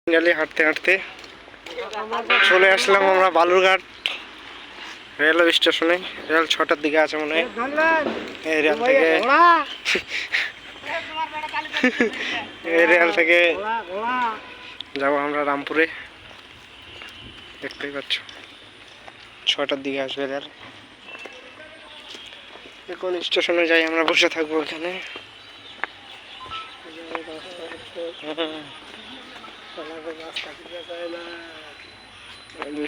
গেলে হাঁটতে হাঁটতে চলে আসলাম আমরা বালুরঘাট রেলওয়ে স্টেশনে। রেল 6টার দিকে আছে মনে হয়। এই রেল থেকে যাবো আমরা রামপুরে। দেখতেই পাচ্ছ 6টার দিকে আসবে রেল। কোন স্টেশনে যাই আমরা বসে থাকবো এখানে।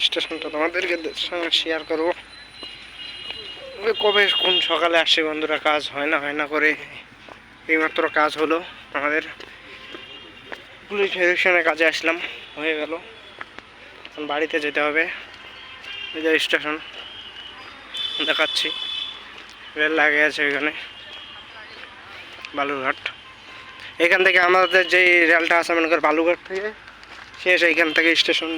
স্টেশনটা তোমাদেরকে সঙ্গে শেয়ার করবো। কবে কোন সকালে আসছে বন্ধুরা, কাজ হয় না করে এইমাত্র কাজ হলো। আমাদের পুলিশ ভেরিফিকেশনের কাজে আসলাম, হয়ে গেল। বাড়িতে যেতে হবে। এই যে স্টেশন দেখাচ্ছি, রেল লাগে আছে এখানে বালুরঘাট। এখান থেকে আমাদের যে রেলটা আছে মনে কর বালুরঘাট থেকে শেষ, এইখান থেকে স্টেশন,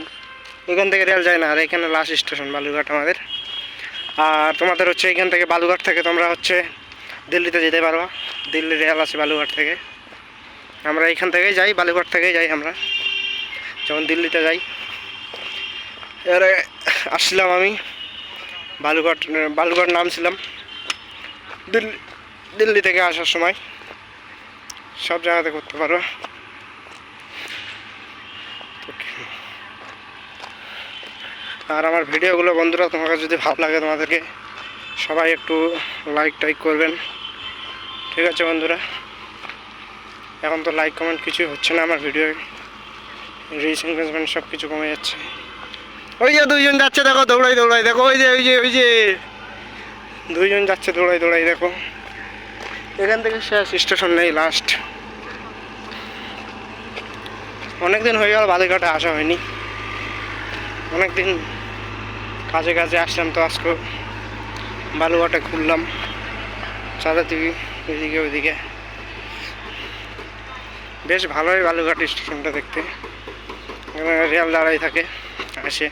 এখান থেকে রেল যায় না। আর এখানে লাস্ট স্টেশন বালুরঘাট আমাদের। আর তোমাদের হচ্ছে এখান থেকে বালুরঘাট থেকে তোমরা হচ্ছে দিল্লিতে যেতে পারবা। দিল্লি রেল আছে বালুরঘাট থেকে। আমরা এইখান থেকেই যাই, বালুরঘাট থেকেই যাই আমরা, যেমন দিল্লিতে যাই। এবারে আসলাম আমি বালুরঘাট নামছিলাম। দিল্লি থেকে আসার সময় সব জায়গাতে করতে পারো। আর আমার ভিডিওগুলো বন্ধুরা তোমাকে যদি ভালো লাগে, তোমাদেরকে সবাই একটু লাইক করবেন, ঠিক আছে বন্ধুরা? এখন তো লাইক কমেন্ট কিছুই হচ্ছে না আমার ভিডিও, রিচ এনগেজমেন্ট সব কিছু কমে যাচ্ছে। ওই যে দুইজন যাচ্ছে দেখো, দৌড়াই দেখো, ওই যে দুইজন যাচ্ছে দৌড়াই দেখো। এখান থেকে শেষ স্টেশন নেই, লাস্ট। অনেকদিন হয়ে গেল বালুরঘাটে আসা হয়নি, অনেকদিন কাজে আসলাম। তো আজকে বালুরঘাটে ঘুরলাম চারিদিকে, এদিকে ওইদিকে। বেশ ভালোই বালুরঘাট স্টেশনটা দেখতে, রেল দাঁড়াই থাকে আসে।